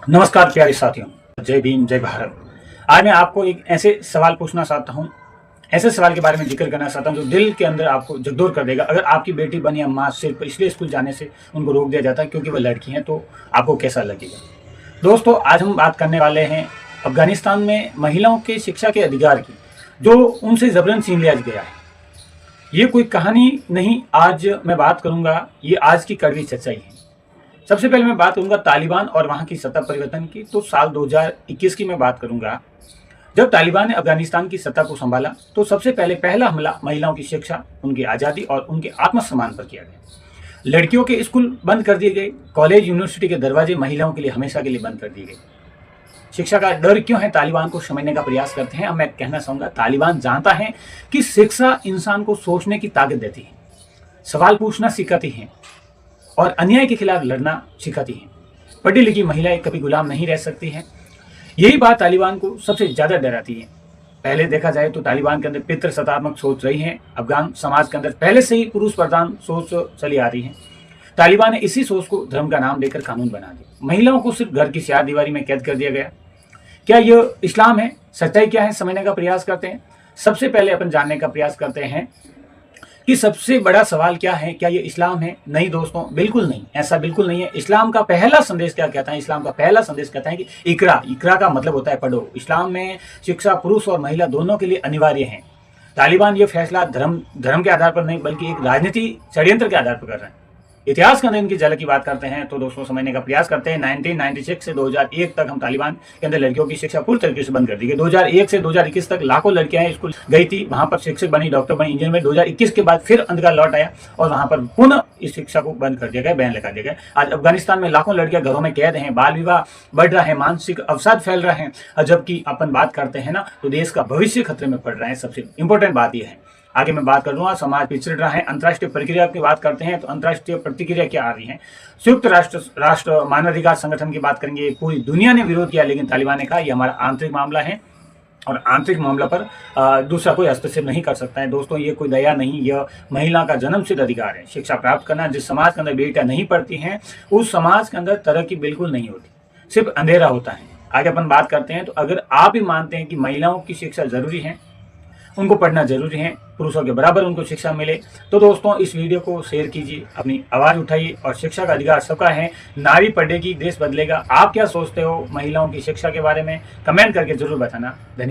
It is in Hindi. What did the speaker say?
नमस्कार प्यारे साथियों, जय भीम जय भारत। आज मैं आपको एक ऐसे सवाल पूछना चाहता हूँ, ऐसे सवाल के बारे में जिक्र करना चाहता हूँ जो दिल के अंदर आपको झकझोर कर देगा। अगर आपकी बेटी बन या माँ सिर्फ इसलिए स्कूल जाने से उनको रोक दिया जाता है क्योंकि वह लड़की हैं, तो आपको कैसा लगेगा? दोस्तों, आज हम बात करने वाले हैं अफगानिस्तान में महिलाओं के शिक्षा के अधिकार की, जो उनसे जबरन छीन लिया गया है। ये कोई कहानी नहीं, आज मैं बात करूंगा, ये आज की कड़वी सच्चाई है। सबसे पहले मैं बात करूंगा तालिबान और वहां की सत्ता परिवर्तन की। तो साल 2021 की मैं बात करूंगा, जब तालिबान ने अफगानिस्तान की सत्ता को संभाला तो सबसे पहले पहला हमला महिलाओं की शिक्षा, उनकी आज़ादी और उनके आत्मसम्मान पर किया गया। लड़कियों के स्कूल बंद कर दिए गए, कॉलेज यूनिवर्सिटी के दरवाजे महिलाओं के लिए हमेशा के लिए बंद कर दिए गए। शिक्षा का डर क्यों है, तालिबान को समझने का प्रयास करते हैं। अब मैं कहना चाहूंगा, तालिबान जानता है कि शिक्षा इंसान को सोचने की ताकत देती है, सवाल पूछना सिखाती है और अन्याय के खिलाफ लड़ना सिखाती है। पढ़ी लिखी महिलाएं कभी गुलाम नहीं रह सकती हैं। यही बात तालिबान को सबसे ज्यादा डराती है। पहले देखा जाए तो तालिबान के अंदर पितृसत्तात्मक सोच रही है। अफगान समाज के अंदर पहले से ही पुरुष प्रधान सोच चली आ रही है। तालिबान ने इसी सोच को धर्म का नाम देकर कानून बना दिया। महिलाओं को सिर्फ घर की चार दीवारी में कैद कर दिया गया। क्या यह इस्लाम है? सच्चाई क्या है, समझने का प्रयास करते हैं। सबसे पहले अपन जानने का प्रयास करते हैं कि सबसे बड़ा सवाल क्या है, क्या ये इस्लाम है? नहीं दोस्तों, बिल्कुल नहीं, ऐसा बिल्कुल नहीं है। इस्लाम का पहला संदेश क्या कहता है? इस्लाम का पहला संदेश कहता है कि इकरा, इकरा का मतलब होता है पढ़ो। इस्लाम में शिक्षा पुरुष और महिला दोनों के लिए अनिवार्य है। तालिबान ये फैसला धर्म के आधार पर नहीं बल्कि एक राजनीति षड्यंत्र के आधार पर कर रहे हैं। इतिहास के अंदर इनकी झलक की बात करते हैं तो दोस्तों समझने का प्रयास करते हैं। 1996 से 2001 तक हम तालिबान के अंदर लड़कियों की शिक्षा पूरी तरीके से बंद कर दी गई। 2001 से 2021 तक लाखों लड़कियां स्कूल गई थी, वहां पर शिक्षक बनी, डॉक्टर बनी, इंजीनियर में। 2021 के बाद फिर अंधकार लौट आया और वहां पर पुनः इस शिक्षा को बंद कर दिया गया, बैन लगा दिया गया। आज अफगानिस्तान में लाखों लड़कियां घरों में कैद हैं, बाल विवाह बढ़ रहा है, मानसिक अवसाद फैल रहे हैं। जबकि अपन बात करते हैं ना, तो देश का भविष्य खतरे में पड़ रहा है। सबसे इंपॉर्टेंट बात यह है। आगे मैं बात कर लूँगा, समाज पिछड़ रहा है। अंतर्राष्ट्रीय प्रक्रिया की बात करते हैं तो अंतर्राष्ट्रीय प्रतिक्रिया क्या आ रही है? संयुक्त राष्ट्र मानवाधिकार संगठन की बात करेंगे, पूरी दुनिया ने विरोध किया, लेकिन तालिबान ने कहा यह हमारा आंतरिक मामला है और आंतरिक मामला पर दूसरा कोई हस्तक्षेप नहीं कर सकता है। दोस्तों, ये कोई दया नहीं, यह महिला का जन्मसिद्ध अधिकार है शिक्षा प्राप्त करना। जिस समाज के अंदर बेटियां नहीं पढ़ती हैं, उस समाज के अंदर तरक्की बिल्कुल नहीं होती, सिर्फ अंधेरा होता है। आगे अपन बात करते हैं तो अगर आप ही मानते हैं कि महिलाओं की शिक्षा जरूरी है, उनको पढ़ना जरूरी है, पुरुषों के बराबर उनको शिक्षा मिले, तो दोस्तों इस वीडियो को शेयर कीजिए, अपनी आवाज़ उठाइए। और शिक्षा का अधिकार सबका है, नारी पढ़ेगी देश बदलेगा। आप क्या सोचते हो महिलाओं की शिक्षा के बारे में? कमेंट करके जरूर बताना। धन्यवाद।